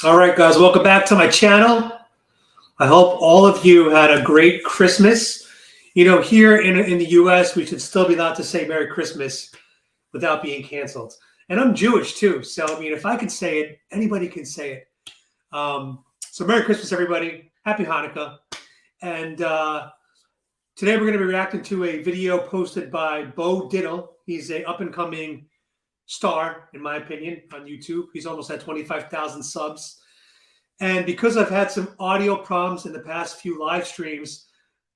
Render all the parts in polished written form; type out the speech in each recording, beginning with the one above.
All right, guys, welcome back to my channel. I hope all of you had a great Christmas. You know, here in the US, we should still be allowed to say Merry Christmas without being canceled. And I'm Jewish too, so I mean, if I can say it, anybody can say it. So Merry Christmas, everybody. Happy Hanukkah. And today we're going to be reacting to a video posted by Bo Diddle. He's a up-and-coming star, in my opinion, on YouTube. He's almost at 25,000 subs. And because I've had some audio problems in the past few live streams,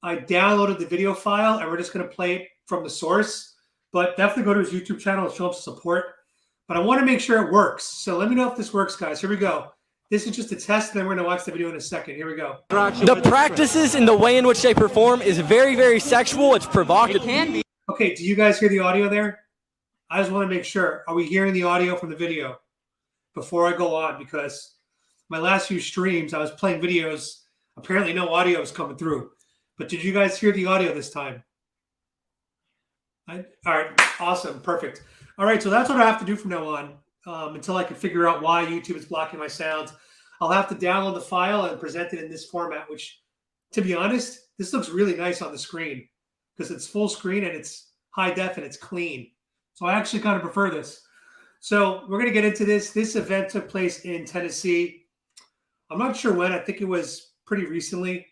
I downloaded the video file and we're just going to play it from the source. But definitely go to his YouTube channel and show him support. But I want to make sure it works. So let me know if this works, guys. Here we go. This is just a test, and then we're going to watch the video in a second. Here we go. The practices and the way in which they perform is very, very sexual. It's provocative. It can be. Okay, do you guys hear the audio there? I just want to make sure. Are we hearing the audio from the video before I go on? Because my last few streams, I was playing videos. Apparently no audio was coming through. But did you guys hear the audio this time? All right, awesome, perfect. All right, so that's what I have to do from now on until I can figure out why YouTube is blocking my sound. I'll have to download the file and present it in this format, which, to be honest, this looks really nice on the screen because it's full screen and it's high def and it's clean. So I actually kind of prefer this. So we're going to get into this. This event took place in Tennessee. I'm not sure when. I think it was pretty recently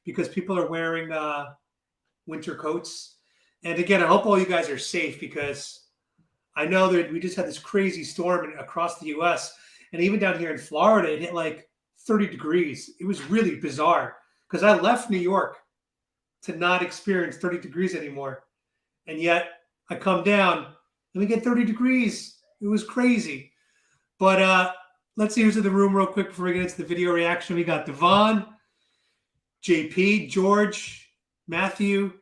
because people are wearing winter coats. And again, I hope all you guys are safe because I know that we just had this crazy storm across the U.S. And even down here in Florida, it hit like 30 degrees. It was really bizarre because I left New York to not experience 30 degrees anymore. And yet I come down and we get 30 degrees. It was crazy. But let's see who's in the room real quick before we get into the video reaction. We got Devon, JP, George, Matthew,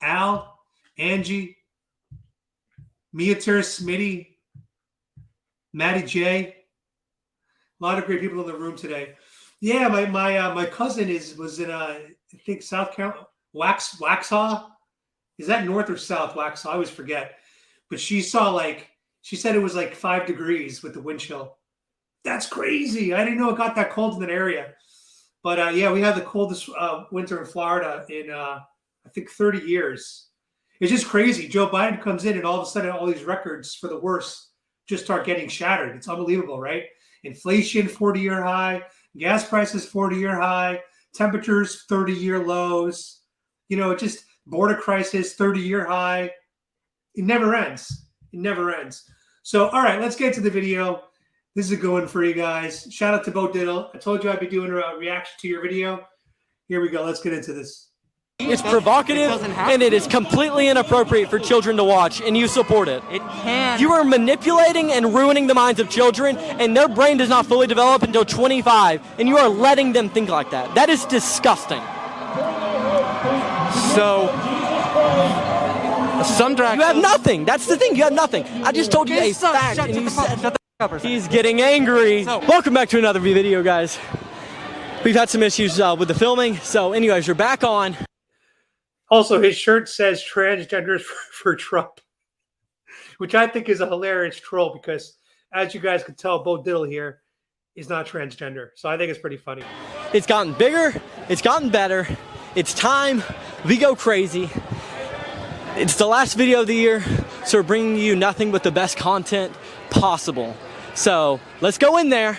Al, Angie, Miater, Smitty, Maddie J. A lot of great people in the room today. Yeah, my cousin was in I think South Carolina, Waxhaw. Is that north or south, Waxhaw? I always forget. But she said it was like 5 degrees with the wind chill. That's crazy. I didn't know it got that cold in that area. But yeah, we had the coldest winter in Florida in I think 30 years. It's just crazy. Joe Biden comes in and all of a sudden all these records for the worst just start getting shattered. It's unbelievable, right? Inflation, 40-year high. Gas prices, 40-year high. Temperatures, 30-year lows. You know, it just border crisis, 30-year high. It never ends. It never ends. So, all right, let's get to the video. This is a good one for you guys. Shout out to Bo Diddle. I told you I'd be doing a reaction to your video. Here we go. Let's get into this. It's provocative and it is completely inappropriate for children to watch, and you support it. It can. You are manipulating and ruining the minds of children, and their brain does not fully develop until 25, and you are letting them think like that. That is disgusting. So, some drag. You have nothing. That's the thing. You have nothing. I just told you a fact, and you said he's getting angry. So, welcome back to another video, guys. We've had some issues with the filming, so anyways, you're back on. Also, his shirt says transgenders for Trump, which I think is a hilarious troll because, as you guys can tell, Bo Diddle here is not transgender. So I think it's pretty funny. It's gotten bigger. It's gotten better. It's time. We go crazy. It's the last video of the year, so we're bringing you nothing but the best content possible. So let's go in there.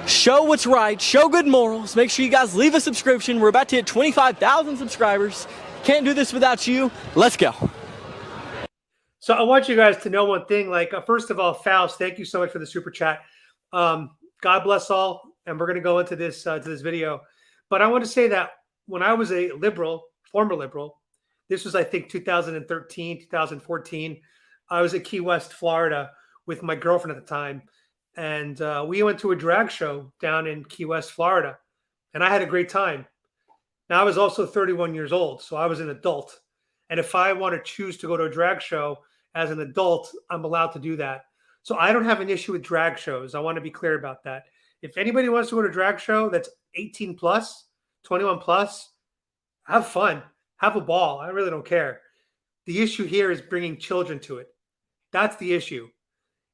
Show what's right, show good morals. Make sure you guys leave a subscription. We're about to hit 25,000 subscribers. Can't do this without you. Let's go. So I want you guys to know one thing. Like, first of all, Faust, thank you so much for the super chat. God bless all. And we're going to go into this video. But I want to say that when I was a liberal, former liberal, this was, I think, 2013, 2014. I was at Key West, Florida with my girlfriend at the time. And we went to a drag show down in Key West, Florida, and I had a great time. Now, I was also 31 years old, so I was an adult. And if I want to choose to go to a drag show as an adult, I'm allowed to do that. So I don't have an issue with drag shows. I want to be clear about that. If anybody wants to go to a drag show that's 18 plus, 21 plus, have fun. Have a ball. I really don't care. The issue here is bringing children to it. That's the issue.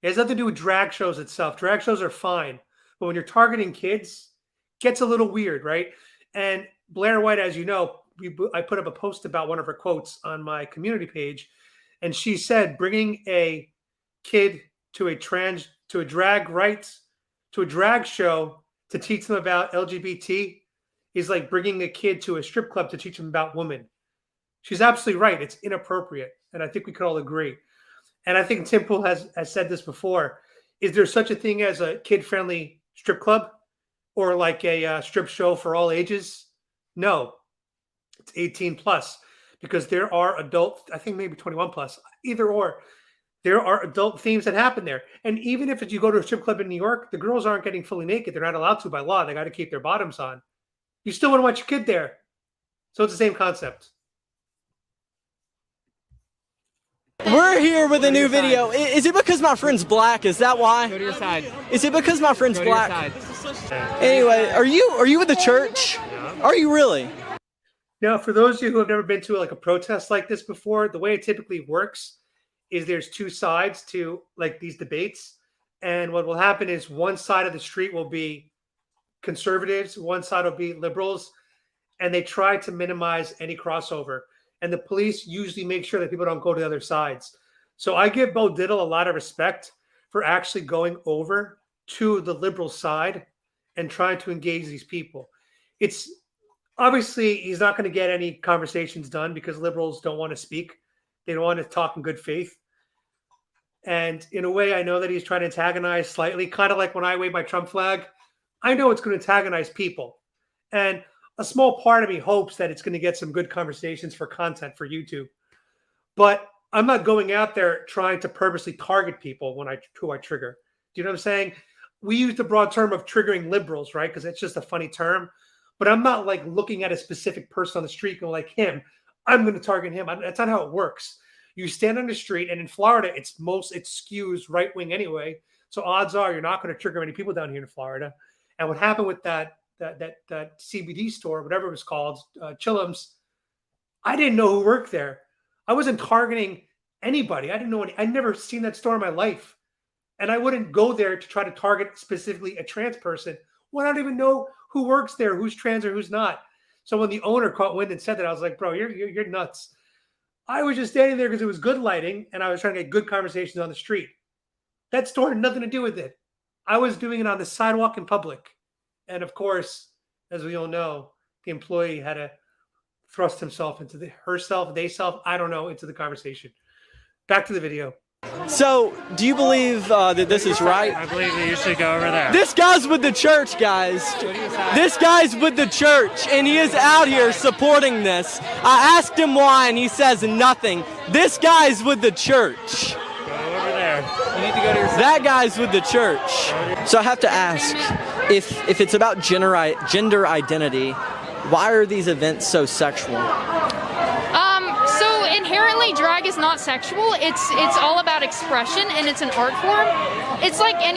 It has nothing to do with drag shows itself. Drag shows are fine. But when you're targeting kids, it gets a little weird, right? And Blair White, as you know, I put up a post about one of her quotes on my community page. And she said, bringing a kid to a drag show to teach them about LGBT is like bringing a kid to a strip club to teach them about women. She's absolutely right. It's inappropriate. And I think we could all agree. And I think Tim Pool has said this before. Is there such a thing as a kid-friendly strip club or like a strip show for all ages? No. It's 18 plus because there are adult, I think maybe 21 plus, either or. There are adult themes that happen there. And even if you go to a strip club in New York, the girls aren't getting fully naked. They're not allowed to by law. They got to keep their bottoms on. You still want to watch your kid there. So it's the same concept. We're here with a new video. Is it because my friend's black? Is that why? Go to your side. Is it because my friend's Go to your black? side. Anyway, are you with the church? Yeah. Are you really? Now, for those of you who have never been to like a protest like this before, the way it typically works is there's two sides to like these debates. And what will happen is one side of the street will be conservatives, one side will be liberals, and they try to minimize any crossover. And the police usually make sure that people don't go to the other sides. So I give Bo Diddle a lot of respect for actually going over to the liberal side and trying to engage these people. It's obviously he's not going to get any conversations done because liberals don't want to speak. They don't want to talk in good faith. And in a way, I know that he's trying to antagonize slightly, kind of like when I wave my Trump flag. I know it's going to antagonize people. And a small part of me hopes that it's going to get some good conversations for content for YouTube. But I'm not going out there trying to purposely target people who I trigger. Do you know what I'm saying? We use the broad term of triggering liberals, right? Because it's just a funny term. But I'm not like looking at a specific person on the street going like him. I'm going to target him. That's not how it works. You stand on the street, and in Florida, it skews right wing anyway. So odds are you're not going to trigger many people down here in Florida. And what happened with that CBD store, whatever it was called, Chillums, I didn't know who worked there. I wasn't targeting anybody. I didn't know I'd never seen that store in my life. And I wouldn't go there to try to target specifically a trans person when I don't even know who works there, who's trans or who's not. So when the owner caught wind and said that, I was like, bro, you're nuts. I was just standing there because it was good lighting and I was trying to get good conversations on the street. That store had nothing to do with it. I was doing it on the sidewalk in public. And of course, as we all know, the employee had to thrust himself into I don't know, into the conversation. Back to the video. So, do you believe that this is right? I believe that you should go over there. This guy's with the church, guys. This guy's with the church, and he is out here supporting this. I asked him why, and he says nothing. This guy's with the church. Go over there. You need to go to your side. That guy's with the church. So I have to ask, if it's about gender identity, why are these events so sexual? So inherently, drag is not sexual. It's all about expression, and it's an art form. It's like any.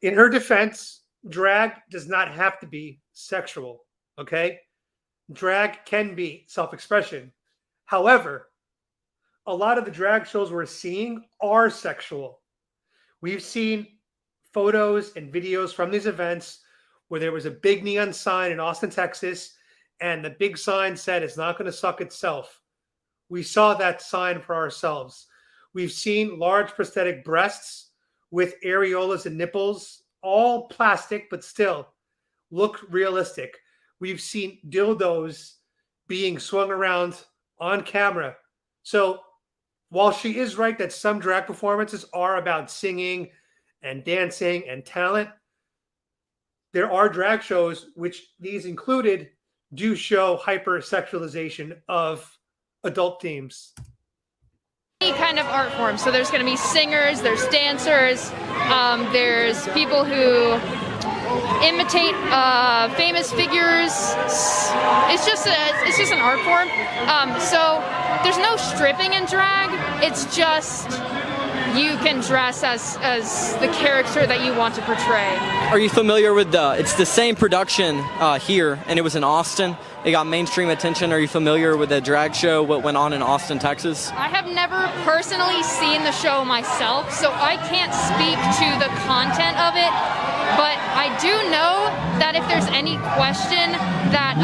In her defense, drag does not have to be sexual. Okay, drag can be self-expression. However, a lot of the drag shows we're seeing are sexual. We've seen photos and videos from these events where there was a big neon sign in Austin, Texas, and the big sign said it's not going to suck itself. We saw that sign for ourselves. We've seen large prosthetic breasts with areolas and nipples, all plastic, but still look realistic. We've seen dildos being swung around on camera. So while she is right that some drag performances are about singing and dancing and talent, there are drag shows, which these included, do show hypersexualization of adult themes. Any kind of art form. So there's going to be singers, there's dancers, there's people who imitate famous figures. It's just an art form. So there's no stripping in drag. It's just you can dress as the character that you want to portray. Are you familiar with it's the same production here, and it was in Austin. It got mainstream attention. Are you familiar with the drag show, what went on in Austin, Texas? I have never personally seen the show myself, so I can't speak to the content of it, but I do know that if there's any question that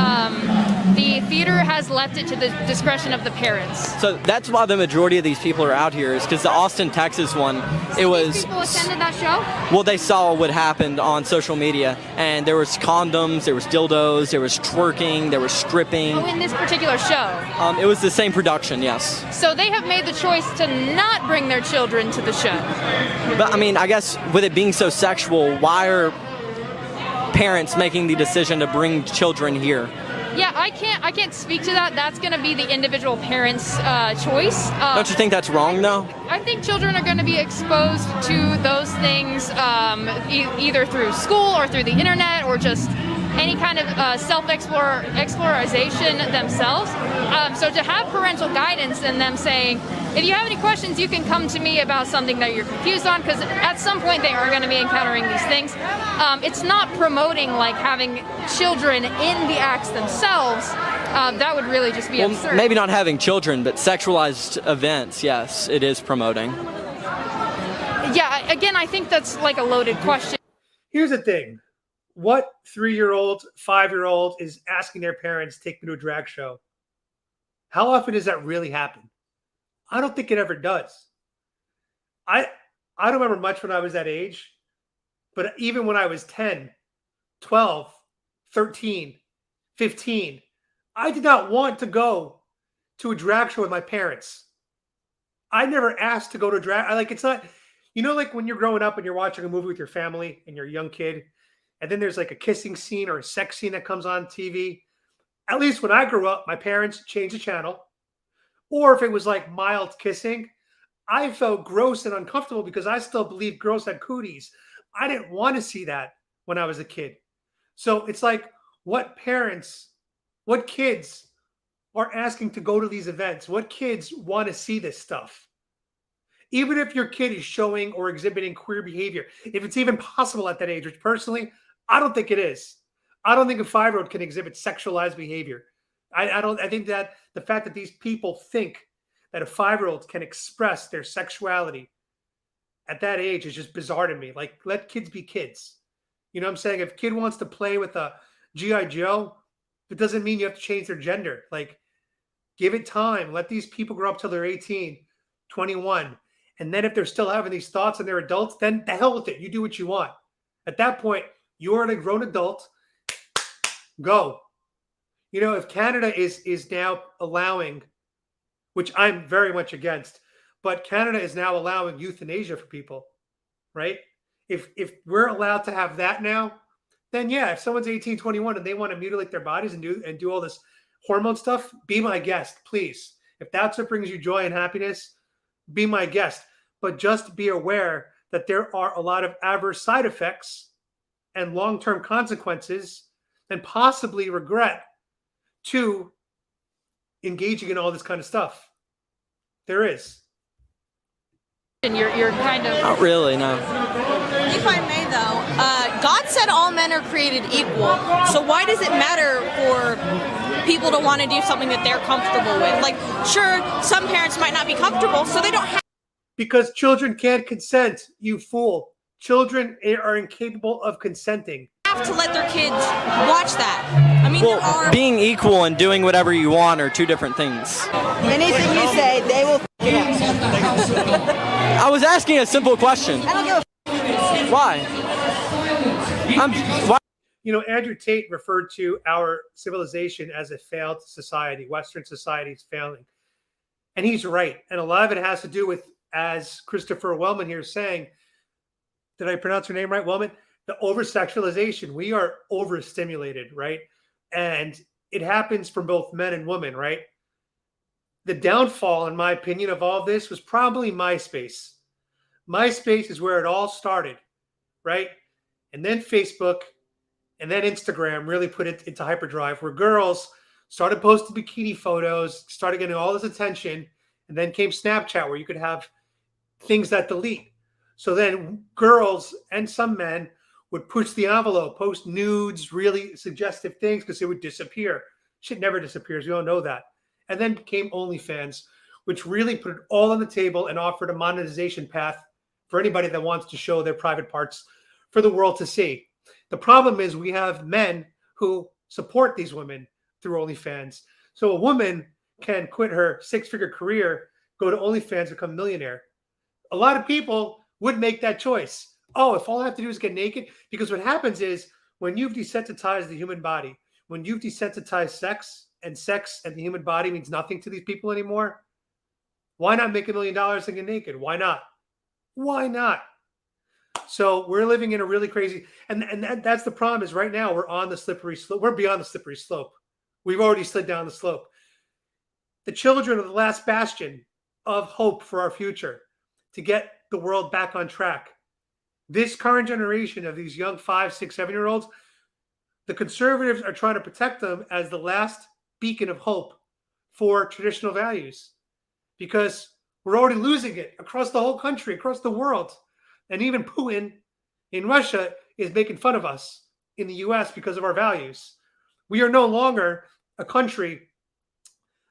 the theater has left it to the discretion of the parents. So that's why the majority of these people are out here, is because the Austin, Texas one, it was... These people attended that show? Well, they saw what happened on social media, and there was condoms, there was dildos, there was twerking, there was stripping. Oh, in this particular show? It was the same production, yes. So they have made the choice to not bring their children to the show. But I mean, I guess with it being so sexual, why are parents making the decision to bring children here? Yeah, I can't speak to that. That's going to be the individual parent's choice. Don't you think that's wrong, though? I think children are going to be exposed to those things either through school or through the internet or just any kind of self-exploration themselves. So to have parental guidance and them saying, if you have any questions, you can come to me about something that you're confused on, because at some point they are going to be encountering these things. It's not promoting like having children in the acts themselves. That would really just be absurd. Maybe not having children, but sexualized events, yes, it is promoting. Yeah, again, I think that's like a loaded question. Here's the thing. What 3-year-old, 5-year-old is asking their parents to take me to a drag show? How often does that really happen? I don't think it ever does. I don't remember much when I was that age, but even when I was 10, 12, 13, 15, I did not want to go to a drag show with my parents. I never asked to go to a drag. It's not, like when you're growing up and you're watching a movie with your family and you're a young kid, and then there's like a kissing scene or a sex scene that comes on TV. At least when I grew up, my parents changed the channel. Or if it was like mild kissing, I felt gross and uncomfortable because I still believed girls had cooties. I didn't want to see that when I was a kid. So it's like, what kids are asking to go to these events? What kids want to see this stuff? Even if your kid is showing or exhibiting queer behavior, if it's even possible at that age, which personally, I don't think it is. I don't think a 5-year-old can exhibit sexualized behavior. I think that the fact that these people think that a 5-year-old can express their sexuality at that age is just bizarre to me. Like, let kids be kids. You know what I'm saying? If a kid wants to play with a G.I. Joe, it doesn't mean you have to change their gender. Like, give it time. Let these people grow up till they're 18, 21. And then if they're still having these thoughts and they're adults, then the hell with it. You do what you want. At that point, you're a grown adult. Go. If Canada is now allowing, which I'm very much against, but Canada is now allowing euthanasia for people, right? If we're allowed to have that now, then yeah, if someone's 18, 21 and they want to mutilate their bodies and do all this hormone stuff, be my guest, please. If that's what brings you joy and happiness, be my guest. But just be aware that there are a lot of adverse side effects and long-term consequences and possibly regret to engaging in all this kind of stuff. There is. And you're kind of... Not really, no. If I may, though, God said all men are created equal. So why does it matter for people to want to do something that they're comfortable with? Like, sure, some parents might not be comfortable, so they don't have... Because children can't consent, you fool. Children are incapable of consenting. Have to let their kids watch that. I mean, being equal and doing whatever you want are two different things. Anything you say, they will f*** it up. I was asking a simple question. I don't give a f***. Why? Why? Andrew Tate referred to our civilization as a failed society. Western society is failing. And he's right. And a lot of it has to do with, as Christopher Wellman here is saying, did I pronounce her name right, Wellman? The over-sexualization. We are overstimulated, right? And it happens for both men and women, right? The downfall, in my opinion, of all this was probably MySpace. MySpace is where it all started, right? And then Facebook and then Instagram really put it into hyperdrive, where girls started posting bikini photos, started getting all this attention, and then came Snapchat, where you could have things that delete. So then girls and some men would push the envelope, post nudes, really suggestive things because it would disappear. Shit never disappears. We all know that. And then came OnlyFans, which really put it all on the table and offered a monetization path for anybody that wants to show their private parts for the world to see. The problem is we have men who support these women through OnlyFans. So a woman can quit her six-figure career, go to OnlyFans, become a millionaire. A lot of people would make that choice. Oh, if all I have to do is get naked? Because what happens is when you've desensitized the human body, when you've desensitized sex and the human body means nothing to these people anymore, why not make $1 million and get naked? Why not? Why not? So we're living in a really crazy, and that's the problem is right now we're on the slippery slope. We're beyond the slippery slope. We've already slid down the slope. The children are the last bastion of hope for our future to get the world back on track. This current generation of these young 5, 6, 7-year-olds, the conservatives are trying to protect them as the last beacon of hope for traditional values because we're already losing it across the whole country, across the world. And even Putin in Russia is making fun of us in the US because of our values. We are no longer a country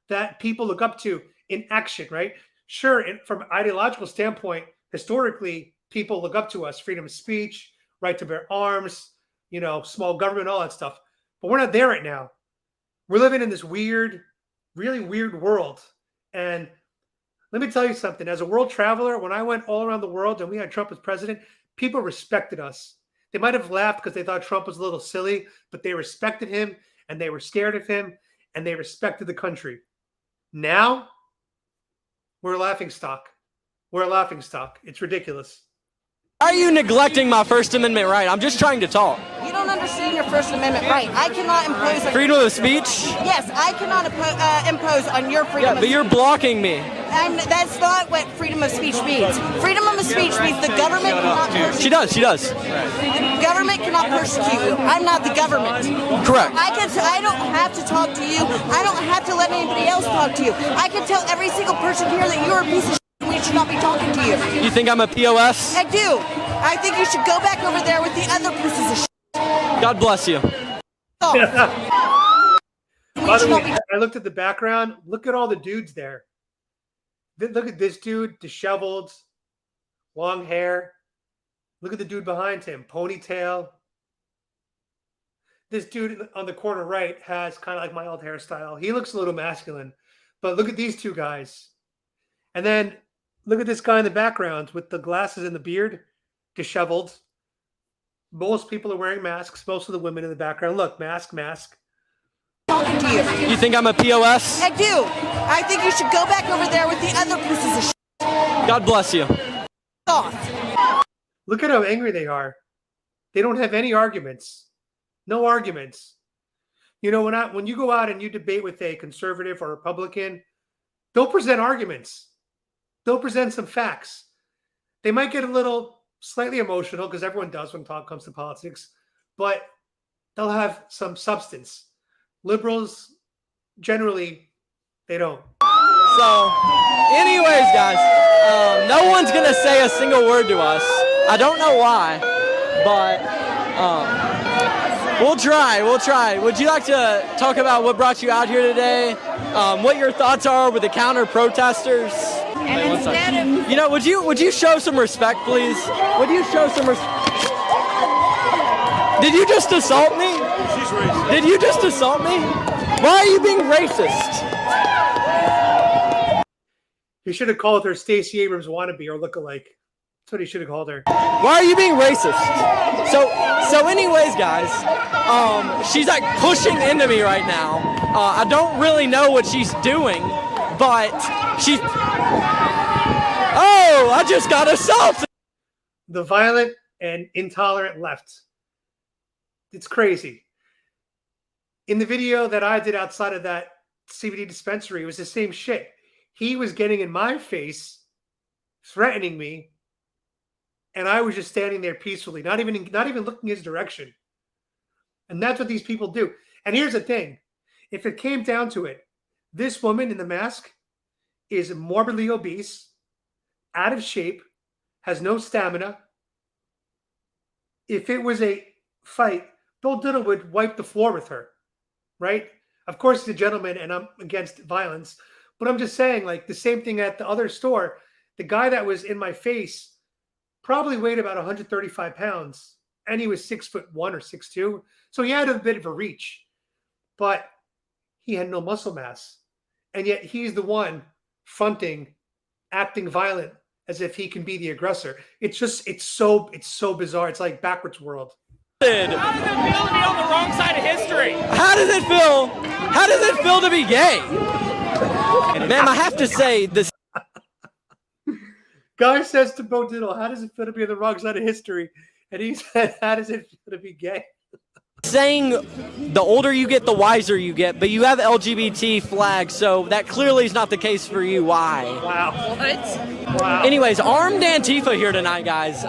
that people look up to in action, right? Sure, from an ideological standpoint, historically, people look up to us, freedom of speech, right to bear arms, small government, all that stuff. But we're not there right now. We're living in this weird, really weird world. And let me tell you something. As a world traveler, when I went all around the world and we had Trump as president, people respected us. They might have laughed because they thought Trump was a little silly, but they respected him and they were scared of him and they respected the country. Now, we're a laughingstock. We're a laughingstock. It's ridiculous. Why are you neglecting my First Amendment right? I'm just trying to talk. You don't understand your First Amendment right. I cannot impose on Freedom of speech? Yes, I cannot impose on your freedom of Yeah, but you're blocking me. And that's not what freedom of speech means. Freedom of speech means the government cannot persecute. She does. The government cannot persecute you. I'm not the government. Correct. I don't have to talk to you. I don't have to let anybody else talk to you. I can tell every single person here that you're a piece of shit and we should not be talking to you. You think I'm a POS? I do. I think you should go back over there with the other pieces of shit. God bless you. Oh. By the way, I looked at the background. Look at all the dudes there. Look at this dude, disheveled, long hair. Look at the dude behind him, ponytail. This dude on the corner right has kind of like my old hairstyle. He looks a little masculine. But look at these two guys. And then look at this guy in the background with the glasses and the beard, disheveled. Most people are wearing masks. Most of the women in the background. Look, mask. Talking to you. You think I'm a POS? I do. I think you should go back over there with the other pieces of shit. God bless you. Off. Look at how angry they are. They don't have any arguments. No arguments. When you go out and you debate with a conservative or Republican, they'll present arguments. They'll present some facts. They might get a little slightly emotional because everyone does when talk comes to politics, but they'll have some substance. Liberals, generally, they don't. So, anyways, guys, no one's going to say a single word to us. I don't know why, but we'll try. Would you like to talk about what brought you out here today? What your thoughts are with the counter protesters? And instead of would you show some respect, please? Would you show some respect? Did you just assault me? She's racist. Did you just assault me? Why are you being racist? He should have called her Stacey Abrams wannabe or lookalike. That's what he should have called her. Why are you being racist? So anyways, guys, she's like pushing into me right now. I don't really know what she's doing, but I just got assaulted. The violent and intolerant left. It's crazy. In the video that I did outside of that CBD dispensary, it was the same shit. He was getting in my face, threatening me, and I was just standing there peacefully, not even looking his direction. And that's what these people do. And here's the thing. If it came down to it, this woman in the mask is morbidly obese, out of shape, has no stamina. If it was a fight, Bill Diddle would wipe the floor with her, right? Of course, he's a gentleman, and I'm against violence. But I'm just saying, like the same thing at the other store. The guy that was in my face probably weighed about 135 pounds, and he was 6'1" or 6'2". So he had a bit of a reach, but he had no muscle mass. And yet he's the one fronting, acting violent as if he can be the aggressor. It's so bizarre. It's like backwards world. How does it feel to be on the wrong side of history? How does it feel? How does it feel to be gay? Ma'am, I have to say this. Guy says to Bo Diddle, how does it feel to be on the wrong side of history? And he said, how does it feel to be gay? Saying the older you get, the wiser you get, but you have LGBT flags, so that clearly is not the case for you. Why? Wow. What? Wow. Anyways, armed Antifa here tonight, guys.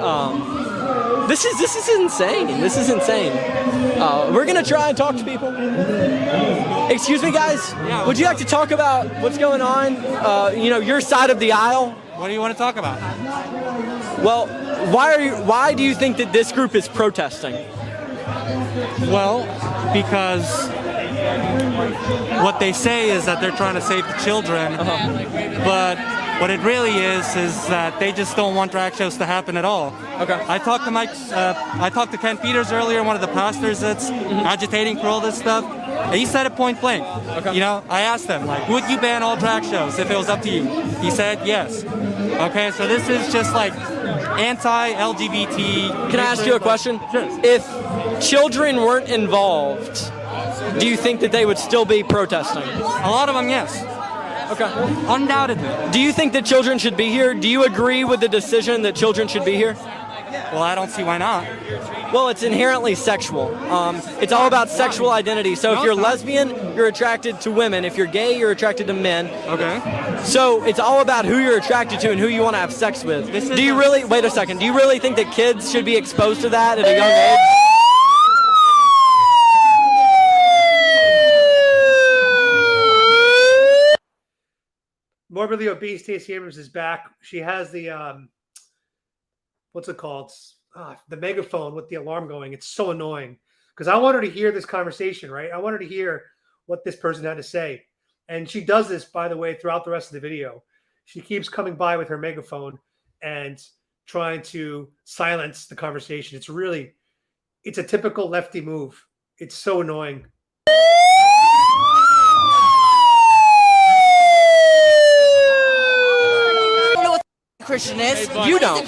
This is insane. This is insane. We're gonna try and talk to people. Excuse me, guys. Would you like to talk about what's going on? Your side of the aisle. What do you want to talk about? Well, why do you think that this group is protesting? Well, because what they say is that they're trying to save the children, but what it really is that they just don't want drag shows to happen at all. Okay. I talked to Ken Peters earlier, one of the pastors that's agitating for all this stuff. And he said it point blank. Okay. I asked him, would you ban all drag shows if it was up to you? He said yes. Okay, so this is just like anti-LGBT. Can I ask you a question? Sure. If children weren't involved, do you think that they would still be protesting? A lot of them, yes. Okay. Undoubtedly. Do you think that children should be here? Do you agree with the decision that children should be here? Well, I don't see why not. Well, it's inherently sexual. It's all about sexual identity. So if you're lesbian, you're attracted to women. If you're gay, you're attracted to men. Okay. So it's all about who you're attracted to and who you want to have sex with. Wait a second, do you really think that kids should be exposed to that at a young age? Morbidly obese Stacey Abrams is back. She has the what's it called? The megaphone with the alarm going. It's so annoying because I want her to hear this conversation, right? I want her to hear what this person had to say. And she does this, by the way, throughout the rest of the video. She keeps coming by with her megaphone and trying to silence the conversation. It's a typical lefty move. It's so annoying. Christian is. You don't.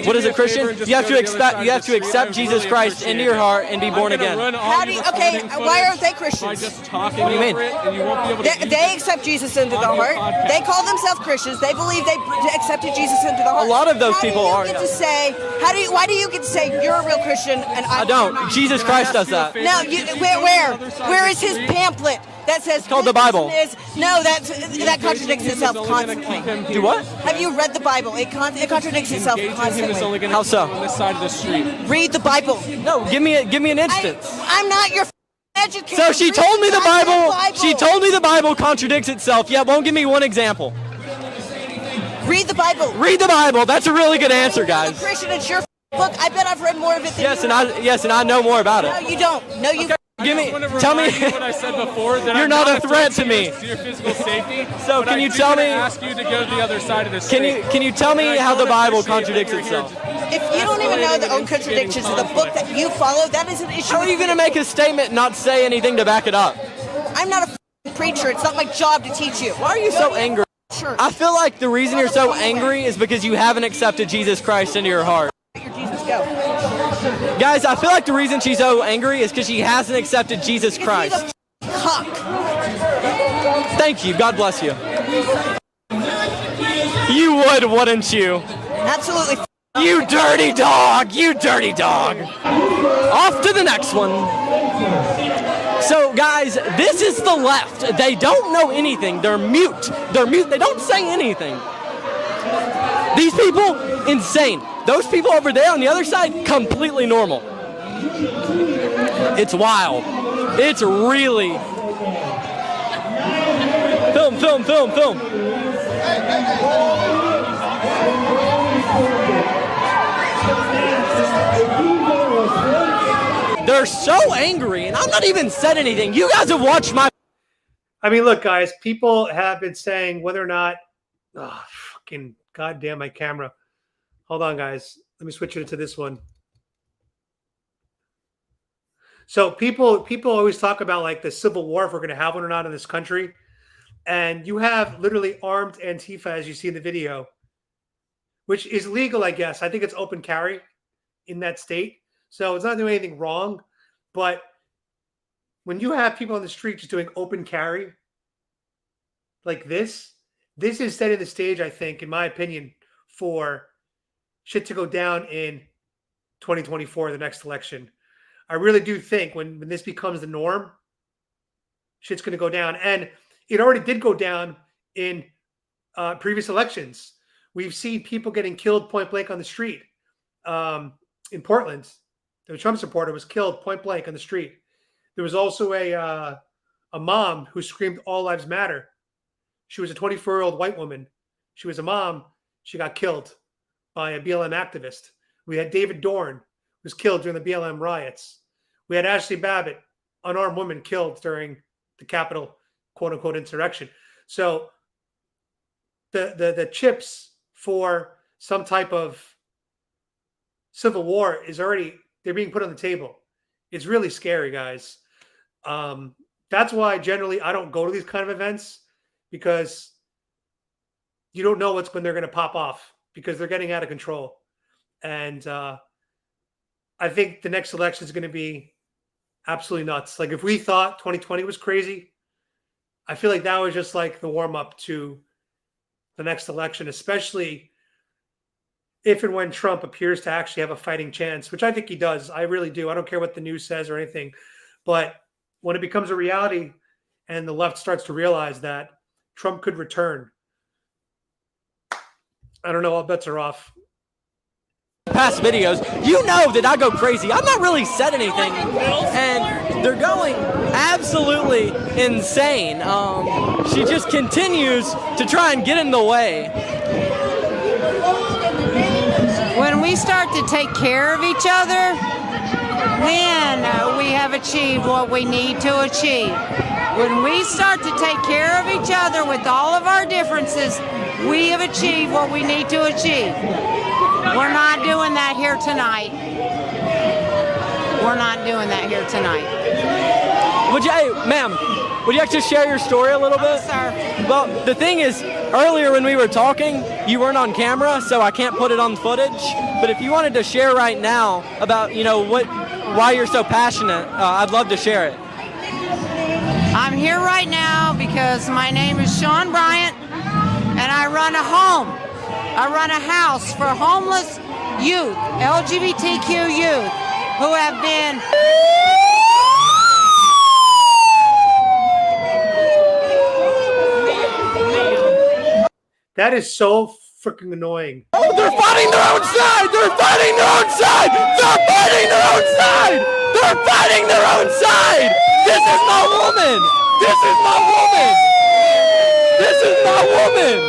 What is a Christian? You have to accept Jesus Christ into your heart and be born again. How do you, okay, why aren't they Christians? What do you mean? They accept Jesus into their heart. They call themselves Christians. They believe they accepted Jesus into their heart. A lot of those people are. Why do you get to say you're a real Christian and I don't. Jesus Christ does that. No, where is his pamphlet that says? It's called the Bible. That contradicts itself constantly. Do what? Have you read the Bible? It contradicts itself constantly. How so? On this side of the street. Read the Bible. No, give me an instance. I'm not your educator. So she told me the Bible. She told me the Bible contradicts itself. Yet won't give me one example. Read the Bible. Read the Bible. That's a really good answer, guys. Christian, it's your book. I bet I've read more of it than Yes, and I know more about it. No, you don't. No, you. Okay. Tell me what I said before. That you're I'm not a threat to me. To your physical safety. So can you tell me? Ask you to go to the other side of the street. Can you tell me how the Bible contradicts itself? If you don't even know the own contradictions of the book that you follow, that is an issue. How are you going to make a statement and not say anything to back it up? I'm not a preacher. It's not my job to teach you. Why are you so angry? Sure. I feel like the reason you're so angry is because you haven't accepted Jesus Christ into your heart. Your Jesus go. Guys, I feel like the reason she's so angry is because she hasn't accepted Jesus Christ. Cuck. Thank you. God bless you. You would, wouldn't you? Absolutely. You dirty dog! You dirty dog! Off to the next one. So, guys, this is the left. They don't know anything. They're mute. They don't say anything. These people, insane. Those people over there on the other side, completely normal. It's wild. It's really... Film. they're so angry, and I'm not even said anything. You guys have watched my. I mean, look, guys, people have been saying whether or not, fucking goddamn my camera. Hold on, guys. Let me switch it to this one. So people always talk about like the civil war, if we're going to have one or not in this country. And you have literally armed Antifa, as you see in the video, which is legal, I guess. I think it's open carry in that state. So it's not doing anything wrong. But when you have people on the street just doing open carry like this is setting the stage, I think, in my opinion, for shit to go down in 2024, the next election. I really do think when this becomes the norm, shit's going to go down. And it already did go down in previous elections. We've seen people getting killed point blank on the street. In Portland, the Trump supporter was killed point blank on the street. There was also a mom who screamed "All Lives Matter." She was a 24-year-old white woman. She was a mom. She got killed by a BLM activist. We had David Dorn, who was killed during the BLM riots. We had Ashley Babbitt, unarmed woman, killed during the Capitol quote-unquote insurrection. So the chips for some type of civil war they're being put on the table. It's really scary, guys. That's why generally I don't go to these kind of events, because you don't know when they're going to pop off, because they're getting out of control. And I think the next election is going to be absolutely nuts. Like if we thought 2020 was crazy, I feel like that was just like the warm up to the next election, especially if and when Trump appears to actually have a fighting chance, which I think he does. I really do. I don't care what the news says or anything. But when it becomes a reality and the left starts to realize that Trump could return, I don't know, all bets are off. Past videos, you know that I go crazy. I'm not really said anything, and they're going absolutely insane. She just continues to try and get in the way. When we start to take care of each other, then we have achieved what we need to achieve. When we start to take care of each other with all of our differences, we have achieved what we need to achieve. We're not doing that here tonight. We're not doing that here tonight. Ma'am, would you like to share your story a little bit? Sir. Well, the thing is, earlier when we were talking, you weren't on camera, so I can't put it on footage. But if you wanted to share right now about, why you're so passionate, I'd love to share it. I'm here right now because my name is Sean Bryant, and I run a home. I run a house for homeless youth, LGBTQ youth, who have been... That is so freaking annoying. Oh, they're fighting their own side! They're fighting their own side! They're fighting their own side! They're fighting their own side! This is my woman! This is my woman! This is my woman!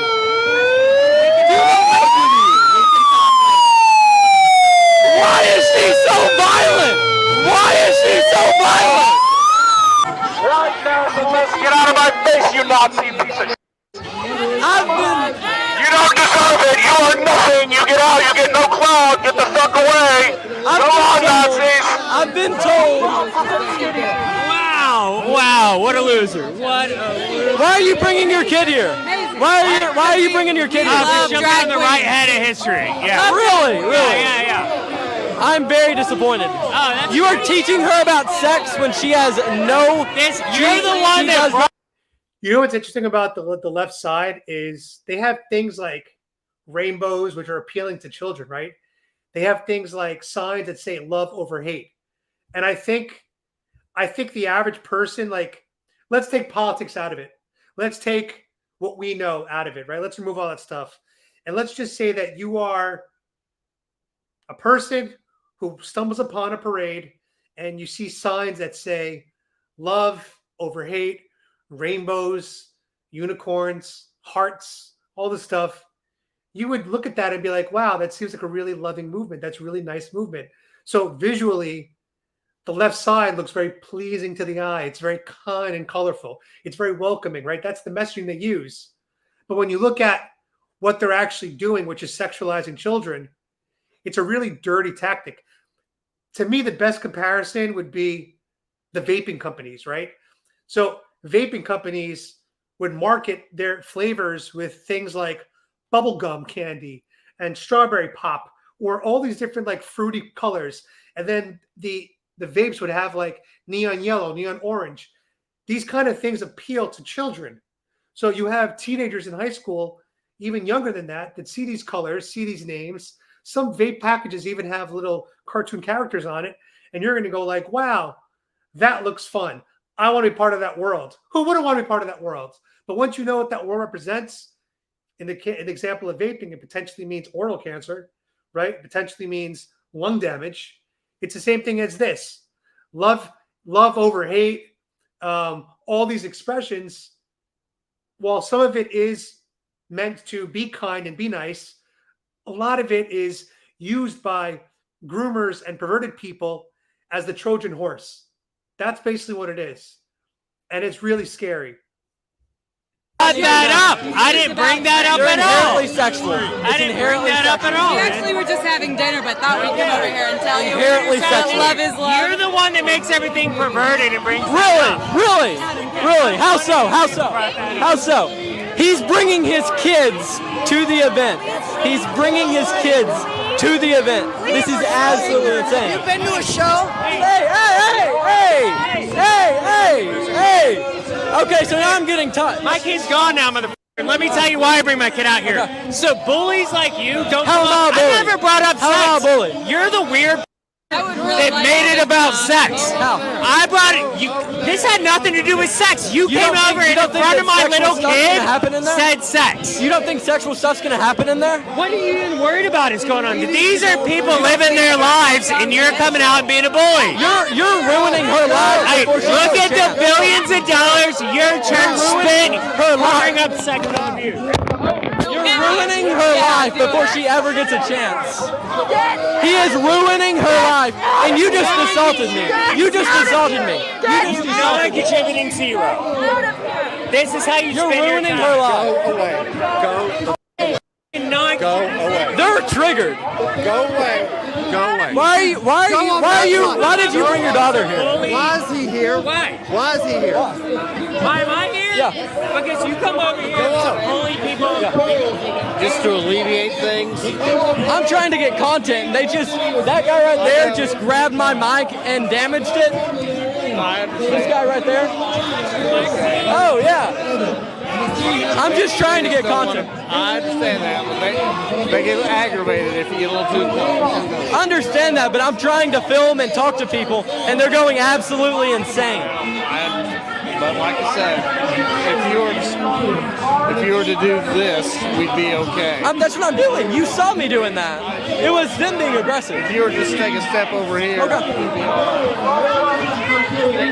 Why is she so violent? Why is she so violent? Right now, so let's get out of my face, you Nazi piece of shit. You don't deserve it. You are nothing. You get out. You get no clout. Get the fuck away. Go on, Nazis. I've been told. Wow, what a loser. What a loser. Why are you bringing your kid here? Why are you bringing your kid here? She'll be on the right head of history. Yeah. Really? Yeah. I'm very disappointed. Oh, that's you are teaching her about sex when she has no. You're the one that. You know what's interesting about the left side is they have things like rainbows, which are appealing to children, right? They have things like signs that say love over hate. And I think the average person, like, let's take politics out of it. Let's take what we know out of it, right? Let's remove all that stuff. And let's just say that you are a person who stumbles upon a parade and you see signs that say love over hate, rainbows, unicorns, hearts, all this stuff. You would look at that and be like, wow, that seems like a really loving movement. That's a really nice movement. So visually, The left side looks very pleasing to the eye. It's very kind and colorful. It's very welcoming, right? That's the messaging they use. But when you look at what they're actually doing, which is sexualizing children, it's a really dirty tactic. To me, the best comparison would be the vaping companies, right? So vaping companies would market their flavors with things like bubblegum candy and strawberry pop, or all these different like fruity colors. And then the vapes would have like neon yellow, neon orange. These kind of things appeal to children. So you have teenagers in high school, even younger than that see these colors, see these names. Some vape packages even have little cartoon characters on it. And you're going to go like, wow, that looks fun. I want to be part of that world. Who wouldn't want to be part of that world? But once you know what that world represents, in the example of vaping, it potentially means oral cancer, right? It potentially means lung damage. It's the same thing as this. Love over hate, all these expressions, while some of it is meant to be kind and be nice, a lot of it is used by groomers and perverted people as the Trojan horse. That's basically what it is. And it's really scary. Brought that up. I didn't bring that up at all. Inherently sexual. I didn't bring that up at all. We actually were just having dinner, but thought we'd come over here and tell you. Inherently sexual. Love is love. You're the one that makes everything perverted and brings Really? How so? How so? He's bringing his kids to the event. This is absolutely insane. You've been to a show? Hey! Okay, so now I'm getting touched. My kid's gone now, motherfucker. Let me tell you why I bring my kid out here. Okay. So bullies like you don't How come am I a up. bully? I never brought up How am I a sex. bully? You're the weird Really that made it about sex. How? I brought it. This had nothing to do with sex. You came over in front of my little kid, said sex. You don't think sexual stuff's gonna happen in there? What are you even worried about is going on? These are people living their lives, and you're coming out and being a bully. You're ruining her life. Hey, look at the billions of dollars your church spent covering up sexual abuse. You're ruining her life before she ever gets a chance. He is ruining her life, and you just assaulted me. You just assaulted me. You're not contributing zero. This is how you You're spend your ruining time. her life. Go away. Not Go away. They're triggered. Go away. Go away. Why did you bring your daughter here? Why is he here? Why? Why is he here? Why am I here? Yeah. Because you come over here to bully people. Just to alleviate things? I'm trying to get content. That guy right there just grabbed my mic and damaged it. This guy right there. Oh, yeah. I'm just trying to get content. I understand that, but they get aggravated if you get a little too close. I understand that, but I'm trying to film and talk to people, and they're going absolutely insane. But like I said, if you were to do this, we'd be okay. That's what I'm doing. You saw me doing that. It was them being aggressive. If you were to just take a step over here, Okay. we'd be okay.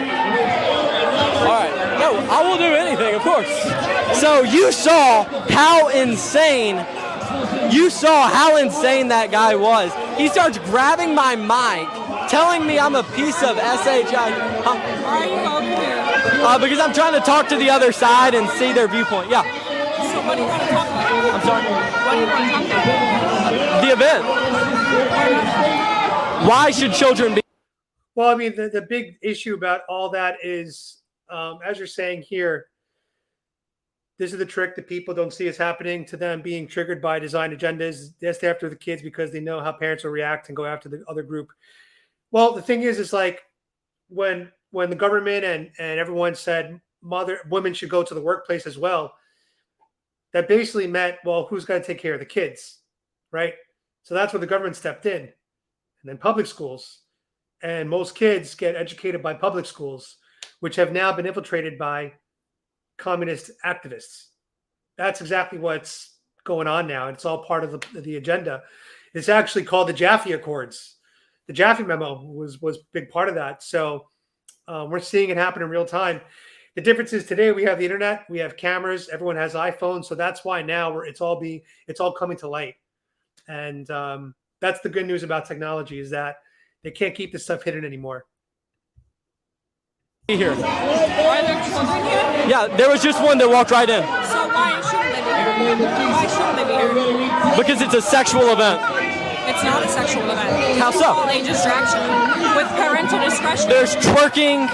All right. No, I will do anything, of course. So you saw how insane that guy was. He starts grabbing my mic, telling me I'm a piece of SHI. Huh? Why are you talking to? Because I'm trying to talk to the other side and see their viewpoint. Yeah. So what do you want to talk about? I'm sorry. What do you want to talk about? The event. Why should children be? Well, I mean, the big issue about all that is, as you're saying here, this is the trick that people don't see is happening to them, being triggered by design agendas. They're after the kids because they know how parents will react and go after the other group. Well, the thing is like when the government and everyone said women should go to the workplace as well, that basically meant, well, who's going to take care of the kids, right? So that's where the government stepped in. And then public schools. And most kids get educated by public schools, which have now been infiltrated by communist activists. That's exactly what's going on now. It's all part of the agenda. It's actually called the Jaffe Accords. The Jaffe Memo was a big part of that. So we're seeing it happen in real time. The difference is today we have the internet, we have cameras, everyone has iPhones. So that's why now it's all coming to light. And that's the good news about technology, is that they can't keep this stuff hidden anymore. here. Are there children here? Yeah, there was just one that walked right in. So why shouldn't they be here? Why shouldn't they be here? Because it's a sexual event. It's not a sexual event. How so? All age distraction with parental discretion. There's twerking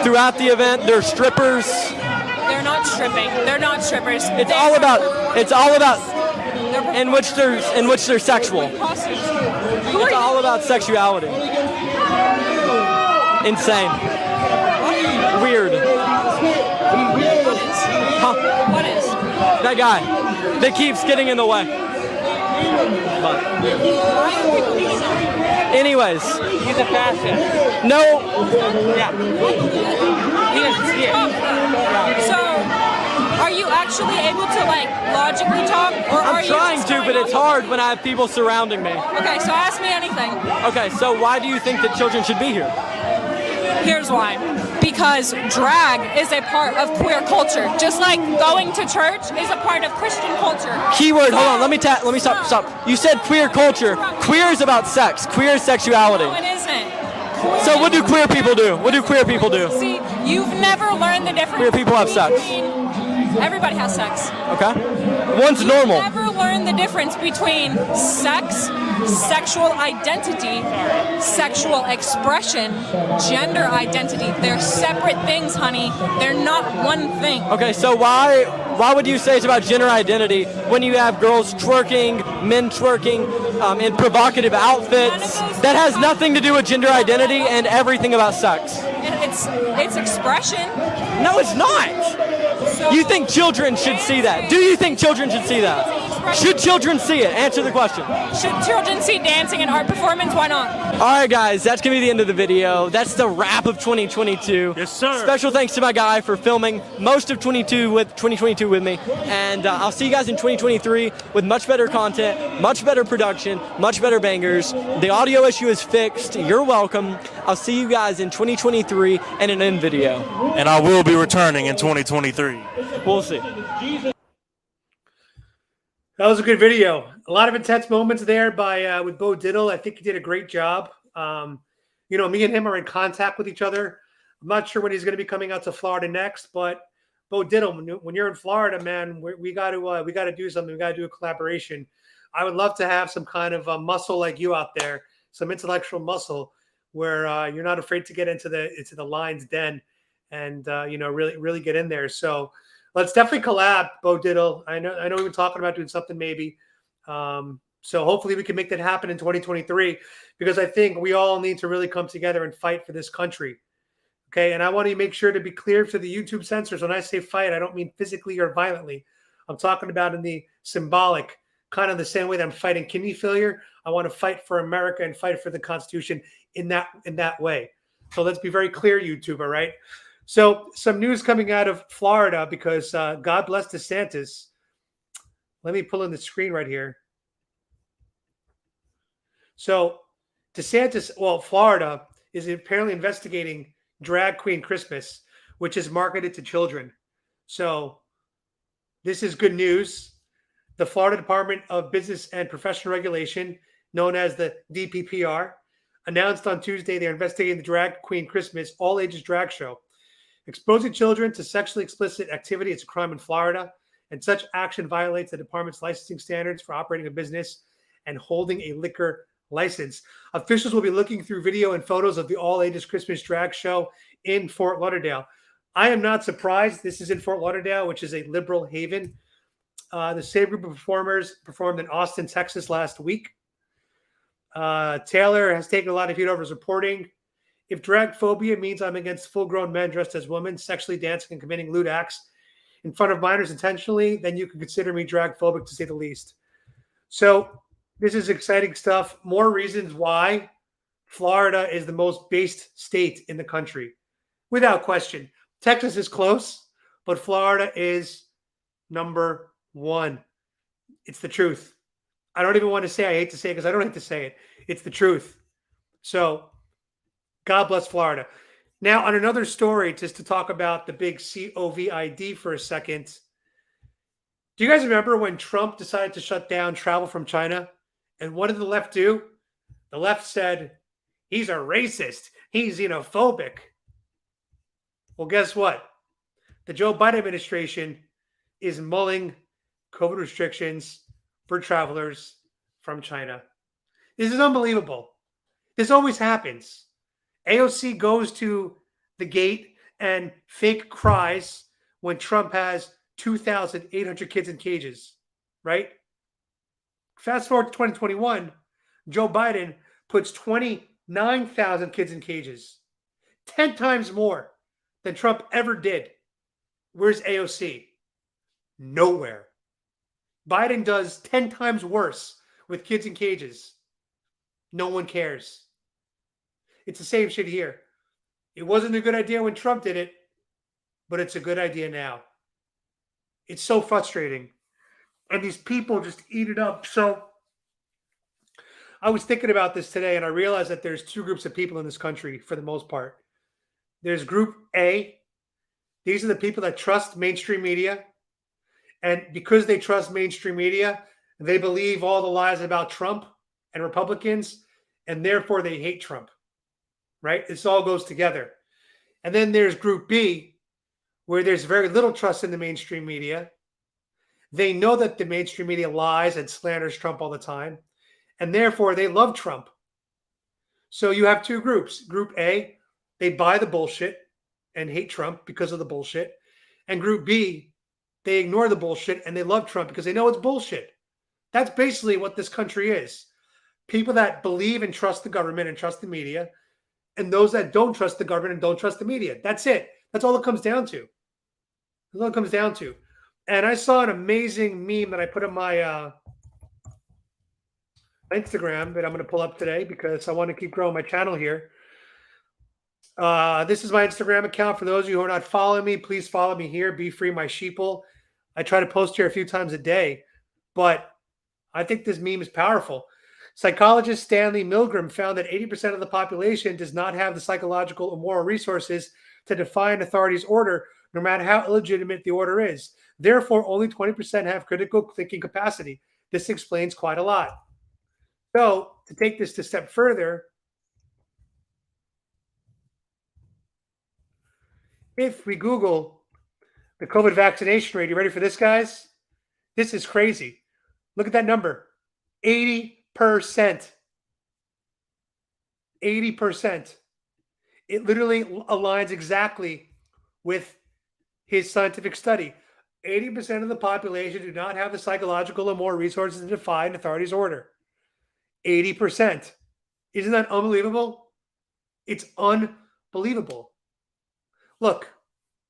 throughout the event. There's strippers. They're not stripping. They're not strippers. It's all about in which they're sexual. It's all about sexuality. Insane. Weird. Huh? What is? That guy that keeps getting in the way. But anyways, He's a fascist. no. Yeah. He doesn't see it. So, are you actually able to like logically talk, or are I'm you trying just to, going but it's off- hard when I have people surrounding me. Okay, so ask me anything. Okay, so why do you think that children should be here? Here's why. Because drag is a part of queer culture, just like going to church is a part of Christian culture. Keyword. Hold on. Let me stop. You said queer culture. Queer is about sex. Queer is sexuality. No, it isn't. So what do queer people do? What do queer people do? See, you've never learned the difference. Queer people have sex. Everybody has sex. Okay. One's normal. Never learned the difference between sex, sexual identity, sexual expression, gender identity. They're separate things, honey. They're not one thing. Okay, so why would you say it's about gender identity when you have girls twerking, men twerking, in provocative outfits? That has nothing to do with gender identity and everything about sex. It's expression. No, it's not. You think children should see that? Do you think children should see that? Should children see it? Answer the question. Should children see dancing and art performance? Why not? All right, guys, that's going to be the end of the video. That's the wrap of 2022. Yes, sir. Special thanks to my guy for filming most of 2022 with me. And I'll see you guys in 2023 with much better content, much better production, much better bangers. The audio issue is fixed. You're welcome. I'll see you guys in 2023 and an end video. And I will be returning in 2023. We'll see. That was a good video. A lot of intense moments there by with Bo Diddle. I think he did a great job. Me and him are in contact with each other. I'm not sure when he's going to be coming out to Florida next, but Bo Diddle, when you're in Florida, man, we got to do something. We got to do a collaboration. I would love to have some kind of muscle like you out there, some intellectual muscle, where you're not afraid to get into the lion's den, and really get in there. So let's definitely collab, Bo Diddle. I know we've been talking about doing something maybe. So hopefully we can make that happen in 2023, because I think we all need to really come together and fight for this country. Okay. And I want to make sure to be clear to the YouTube censors. When I say fight, I don't mean physically or violently. I'm talking about in the symbolic, kind of the same way that I'm fighting kidney failure. I want to fight for America and fight for the Constitution in that way. So let's be very clear, YouTube. All right. So some news coming out of Florida, because God bless DeSantis. Let me pull in the screen right here. So DeSantis, Florida is apparently investigating Drag Queen Christmas, which is marketed to children. So this is good news. The Florida Department of Business and Professional Regulation, known as the DPPR, announced on Tuesday they're investigating the Drag Queen Christmas all-ages drag show. Exposing children to sexually explicit activity is a crime in Florida, and such action violates the department's licensing standards for operating a business and holding a liquor license. Officials will be looking through video and photos of the all-ages Christmas drag show in Fort Lauderdale. I am not surprised. This is in Fort Lauderdale, which is a liberal haven. The same group of performers performed in Austin, Texas last week. Taylor has taken a lot of heat over his reporting. If drag phobia means I'm against full-grown men dressed as women, sexually dancing and committing lewd acts in front of minors intentionally, then you can consider me drag phobic, to say the least. So this is exciting stuff. More reasons why Florida is the most based state in the country, without question. Texas is close, but Florida is number one. It's the truth. I don't even want to say I hate to say it, because I don't hate to say it. It's the truth. So God bless Florida. Now, on another story, just to talk about the big COVID for a second. Do you guys remember when Trump decided to shut down travel from China? And what did the left do? The left said, he's a racist. He's xenophobic. Well, guess what? The Joe Biden administration is mulling COVID restrictions for travelers from China. This is unbelievable. This always happens. AOC goes to the gate and fake cries when Trump has 2,800 kids in cages, right? Fast forward to 2021, Joe Biden puts 29,000 kids in cages, 10 times more than Trump ever did. Where's AOC? Nowhere. Biden does 10 times worse with kids in cages. No one cares. It's the same shit here. It wasn't a good idea when Trump did it, but it's a good idea now. It's so frustrating. And these people just eat it up. So I was thinking about this today, and I realized that there's two groups of people in this country for the most part. There's Group A. These are the people that trust mainstream media. And because they trust mainstream media, they believe all the lies about Trump and Republicans, and therefore they hate Trump, right? This all goes together. And then there's Group B, where there's very little trust in the mainstream media. They know that the mainstream media lies and slanders Trump all the time, and therefore they love Trump. So you have two groups. Group A, they buy the bullshit and hate Trump because of the bullshit. And Group B, they ignore the bullshit and they love Trump because they know it's bullshit. That's basically what this country is. People that believe and trust the government and trust the media, and those that don't trust the government and don't trust the media. That's it. That's all it comes down to. That's all it comes down to. And I saw an amazing meme that I put on my Instagram that I'm going to pull up today because I want to keep growing my channel here. This is my Instagram account. For those of you who are not following me, please follow me here. Be free, my sheeple. I try to post here a few times a day, but I think this meme is powerful. Psychologist Stanley Milgram found that 80% of the population does not have the psychological or moral resources to defy an authority's order, no matter how illegitimate the order is. Therefore, only 20% have critical thinking capacity. This explains quite a lot. So, to take this a step further, if we Google the COVID vaccination rate, you ready for this, guys? This is crazy. Look at that number. 80%. 80%. It literally aligns exactly with his scientific study. 80% of the population do not have the psychological or moral resources to defy an authority's order. 80%. Isn't that unbelievable? It's unbelievable. Look,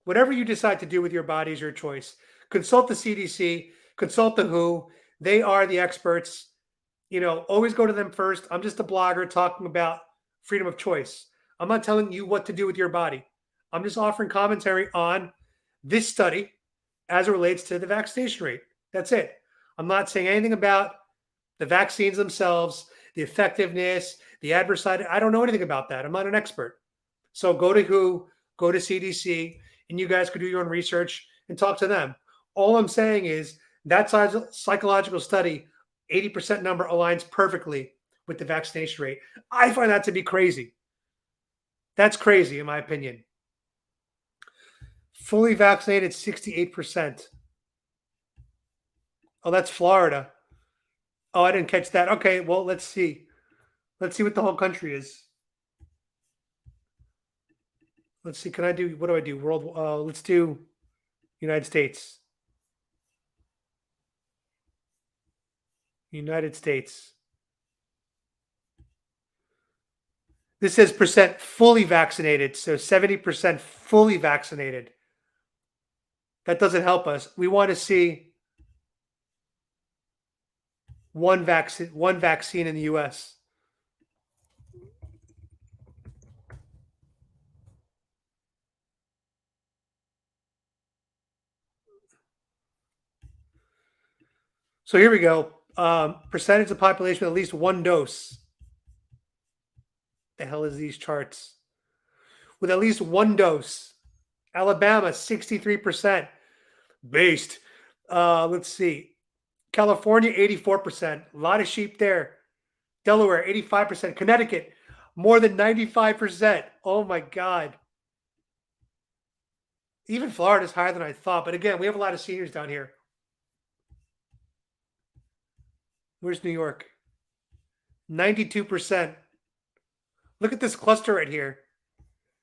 whatever you decide to do with your body is your choice. Consult the CDC, consult the WHO. They are the experts. You know, always go to them first. I'm just a blogger talking about freedom of choice. I'm not telling you what to do with your body. I'm just offering commentary on this study as it relates to the vaccination rate. That's it. I'm not saying anything about the vaccines themselves, the effectiveness, the adverse side. I don't know anything about that. I'm not an expert. So go to WHO, go to CDC, and you guys could do your own research and talk to them. All I'm saying is that psychological study, 80% number aligns perfectly with the vaccination rate. I find that to be crazy. That's crazy, in my opinion. Fully vaccinated, 68%. Oh, that's Florida. Oh, I didn't catch that. Okay, well, let's see. Let's see what the whole country is. Let's see. Can I do, what do I do? Let's do United States. United States. This says percent fully vaccinated. So 70% fully vaccinated. That doesn't help us. We want to see one vaccine in the US. So here we go. Percentage of the population with at least one dose. The hell is these charts? With at least one dose. Alabama, 63%. Based. Let's see. California, 84%. A lot of sheep there. Delaware, 85%. Connecticut, more than 95%. Oh my God. Even Florida is higher than I thought. But again, we have a lot of seniors down here. Where's New York? 92%. Look at this cluster right here.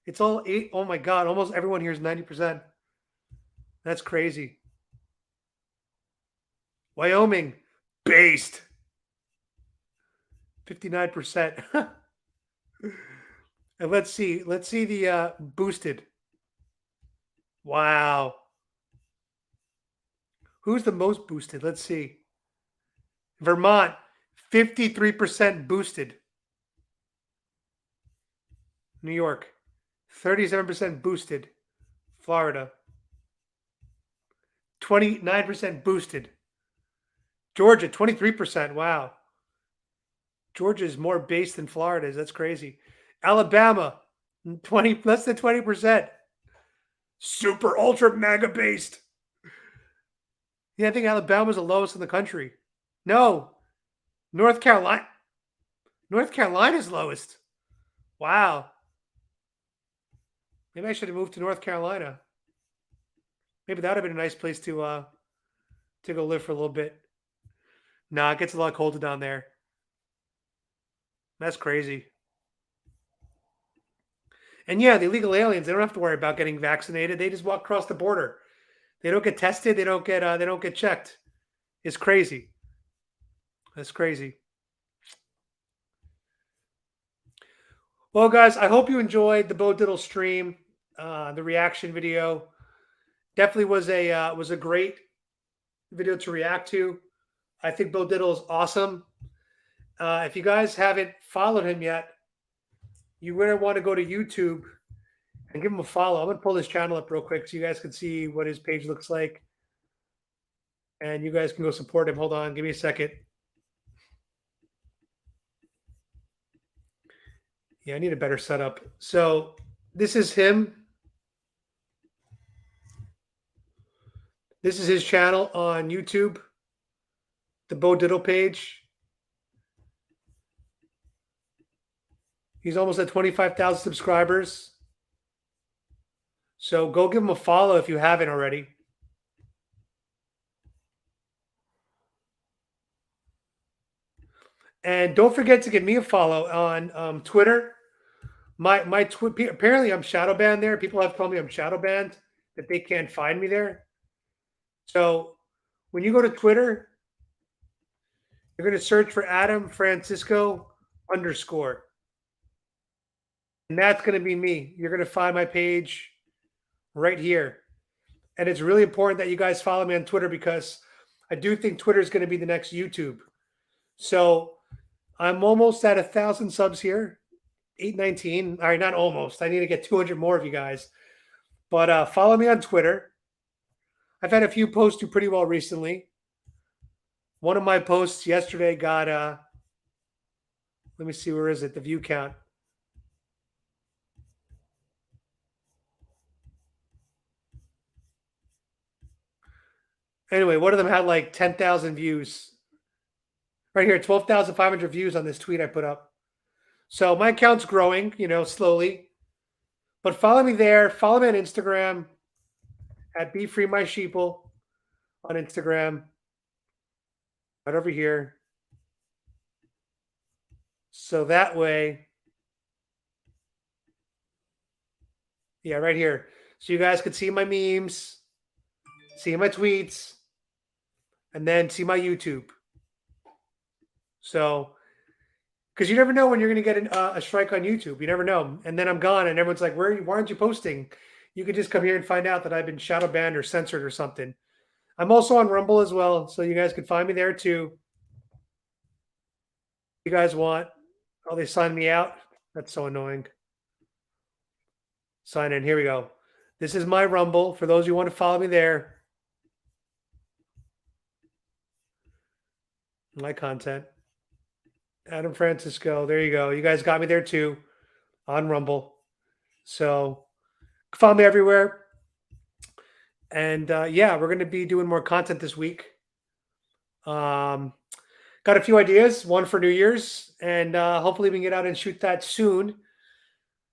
It's all 8. Oh my God. Almost everyone here is 90%. That's crazy. Wyoming, based. 59%. And let's see the boosted. Wow. Who's the most boosted? Let's see. Vermont, 53% boosted. New York, 37% boosted. Florida, 29% boosted. Georgia, 23%. Wow. Georgia is more based than Florida is. That's crazy. Alabama, less than 20%. Super ultra mega based. Yeah, I think Alabama's the lowest in the country. No. North Carolina. North Carolina's lowest. Wow. Maybe I should have moved to North Carolina. Maybe that would have been a nice place to go live for a little bit. Nah, it gets a lot colder down there. That's crazy. And yeah, the illegal aliens, they don't have to worry about getting vaccinated. They just walk across the border. They don't get tested. They don't get checked. It's crazy. That's crazy. Well, guys, I hope you enjoyed the Bo Diddle stream, the reaction video. Definitely was a great video to react to. I think Bo Diddle is awesome. If you guys haven't followed him yet, you're going to want to go to YouTube and give him a follow. I'm going to pull his channel up real quick so you guys can see what his page looks like. And you guys can go support him. Hold on. Give me a second. Yeah, I need a better setup. So this is him. This is his channel on YouTube, the Bo Diddle page. He's almost at 25,000 subscribers. So go give him a follow if you haven't already. And don't forget to give me a follow on Twitter. Apparently I'm shadow banned there. People have told me I'm shadow banned, that they can't find me there. So when you go to Twitter, you're going to search for Adam Francisco _. And that's going to be me. You're going to find my page right here. And it's really important that you guys follow me on Twitter because I do think Twitter is going to be the next YouTube. So I'm almost at 1,000 subs here. 819. All right, not almost. I need to get 200 more of you guys. But follow me on Twitter. I've had a few posts do pretty well recently. One of my posts yesterday got, let me see, where is it? The view count. Anyway, one of them had like 10,000 views. Right here, 12,500 views on this tweet I put up. So my account's growing, slowly. But follow me there. Follow me on Instagram at BeFreeMySheeple on Instagram. Right over here. So that way, yeah, right here. So you guys could see my memes, see my tweets, and then see my YouTube. So, because you never know when you're going to get a strike on YouTube. You never know. And then I'm gone, and everyone's like, why aren't you posting? You could just come here and find out that I've been shadow banned or censored or something. I'm also on Rumble as well, so you guys can find me there too. If you guys want. Oh, they signed me out. That's so annoying. Sign in. Here we go. This is my Rumble. For those who want to follow me there. My content. Adam Francisco. There you go. You guys got me there too on Rumble. So follow me everywhere. And yeah, we're going to be doing more content this week. Got a few ideas, one for New Year's, and hopefully we can get out and shoot that soon.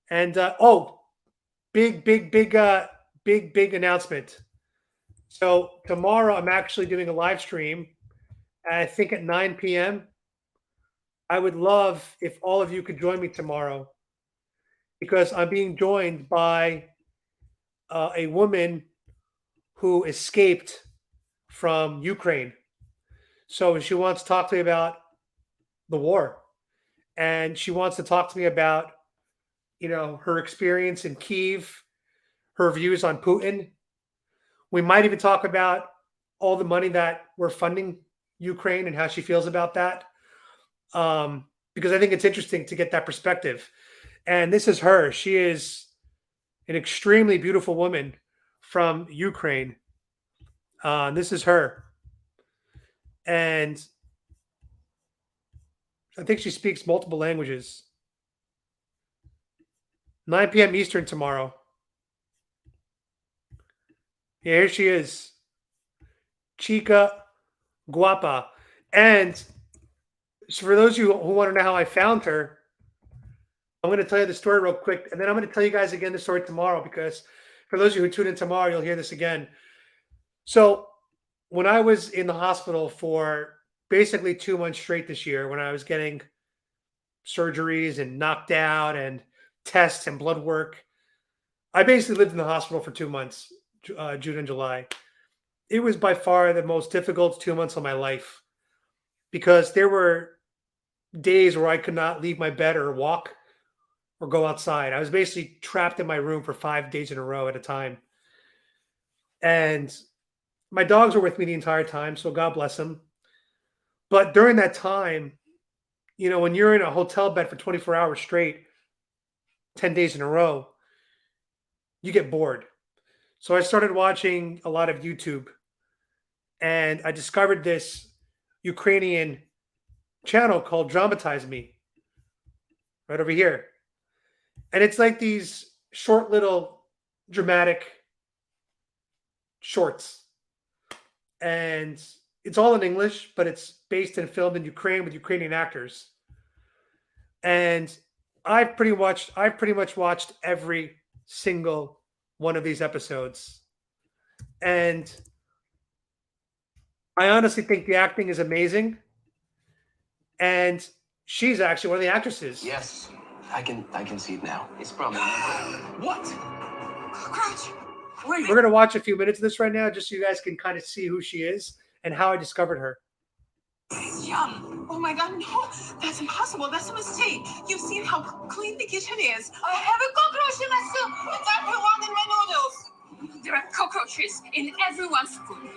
And big big announcement. So tomorrow I'm actually doing a live stream, I think at 9 p.m. I would love if all of you could join me tomorrow because I'm being joined by a woman who escaped from Ukraine. So she wants to talk to me about the war, and she wants to talk to me about, her experience in Kiev, her views on Putin. We might even talk about all the money that we're funding Ukraine and how she feels about that. Because I think it's interesting to get that perspective. And this is her. She is an extremely beautiful woman from Ukraine. This is her. And I think she speaks multiple languages. 9 p.m. Eastern tomorrow. Yeah, here she is. Chica Guapa. And so for those of you who want to know how I found her, I'm going to tell you the story real quick. And then I'm going to tell you guys again the story tomorrow, because for those of you who tune in tomorrow, you'll hear this again. So when I was in the hospital for basically 2 months straight this year, when I was getting surgeries and knocked out and tests and blood work, I basically lived in the hospital for 2 months, June and July. It was by far the most difficult 2 months of my life because there were days where I could not leave my bed or walk or go outside. I was basically trapped in my room for 5 days in a row at a time. And my dogs were with me the entire time, so God bless them. But during that time, when you're in a hotel bed for 24 hours straight, 10 days in a row, you get bored. So I started watching a lot of YouTube, and I discovered this Ukrainian channel called Dramatize Me, right over here. And it's like these short little dramatic shorts. And it's all in English, but it's based and filmed in Ukraine with Ukrainian actors. And I've pretty much watched every single one of these episodes. And I honestly think the acting is amazing. And she's actually one of the actresses. Yes, I can see it now. It's probably what? Crouch. We're going to watch a few minutes of this right now, just so you guys can kind of see who she is and how I discovered her. Yeah. Oh my God, no, that's impossible. That's a mistake. You've seen how clean the kitchen is. I have a cockroach in my soup. That belongs in my noodles. There are cockroaches in everyone's food.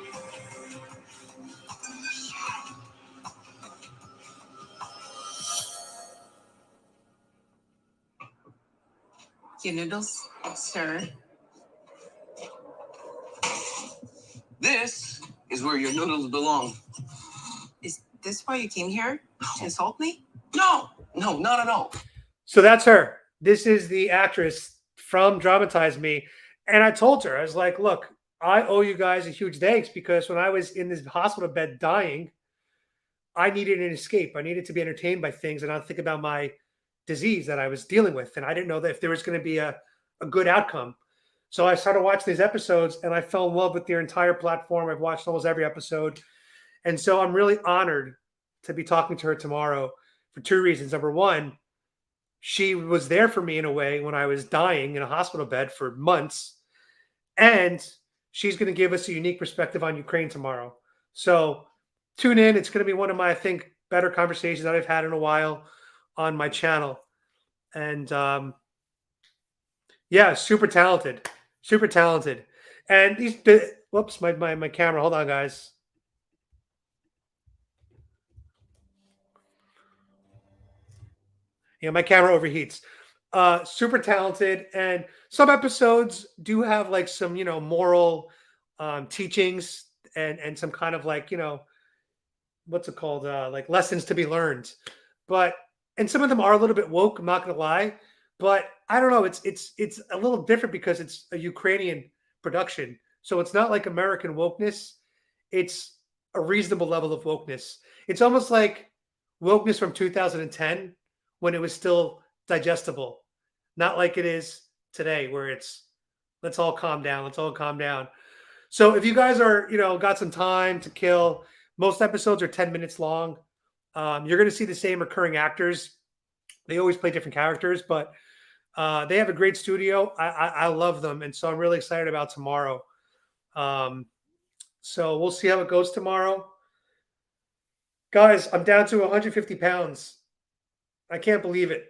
Your noodles, sir. This is where your noodles belong. Is this why you came here? To insult me? No, not at all. So that's her. This is the actress from Dramatize Me. And I told her, I was like, look, I owe you guys a huge thanks because when I was in this hospital bed dying, I needed an escape. I needed to be entertained by things and not think about my disease that I was dealing with. And I didn't know that if there was going to be a good outcome. So I started watching these episodes and I fell in love with their entire platform. I've watched almost every episode. And so I'm really honored to be talking to her tomorrow for two reasons. Number one, she was there for me in a way when I was dying in a hospital bed for months. And she's going to give us a unique perspective on Ukraine tomorrow. So tune in. It's going to be one of my, I think, better conversations that I've had in a while on my channel. And yeah, super talented. And these, whoops, my camera. Hold on, guys. Yeah, my camera overheats. Super talented. And some episodes do have like some, moral teachings and some kind of like, what's it called? Like lessons to be learned. And some of them are a little bit woke, I'm not going to lie. But I don't know. It's a little different because it's a Ukrainian production. So it's not like American wokeness. It's a reasonable level of wokeness. It's almost like wokeness from 2010 when it was still digestible. Not like it is today where it's Let's all calm down. Let's all calm down. So if you guys are, got some time to kill, most episodes are 10 minutes long. You're going to see the same recurring actors. They always play different characters, but they have a great studio. I love them. And so I'm really excited about tomorrow. So we'll see how it goes tomorrow. Guys, I'm down to 150 pounds. I can't believe it.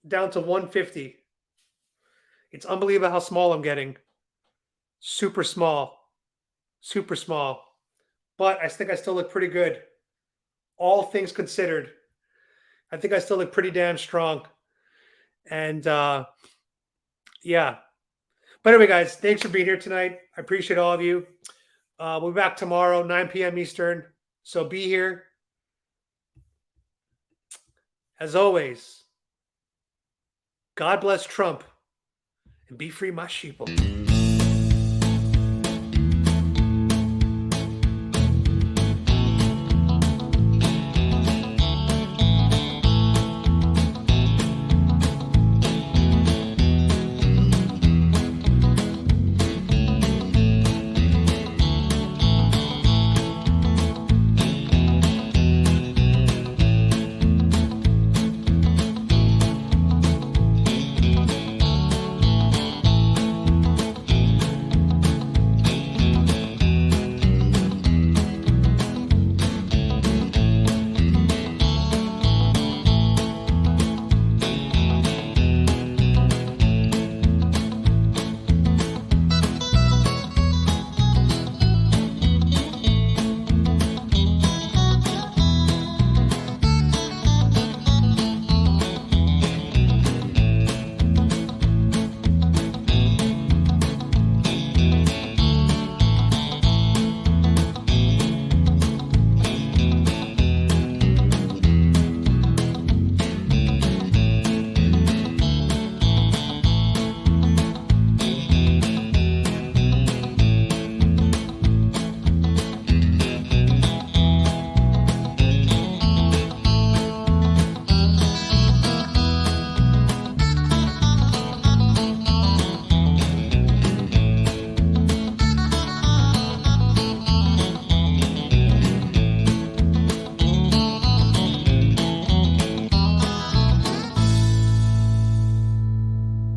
Down to 150. It's unbelievable how small I'm getting. Super small. Super small. But I think I still look pretty good. All things considered. I think I still look pretty damn strong. And yeah. But anyway, guys, thanks for being here tonight. I appreciate all of you. We'll be back tomorrow, 9 p.m. Eastern. So be here. As always, God bless Trump and be free, my sheeple.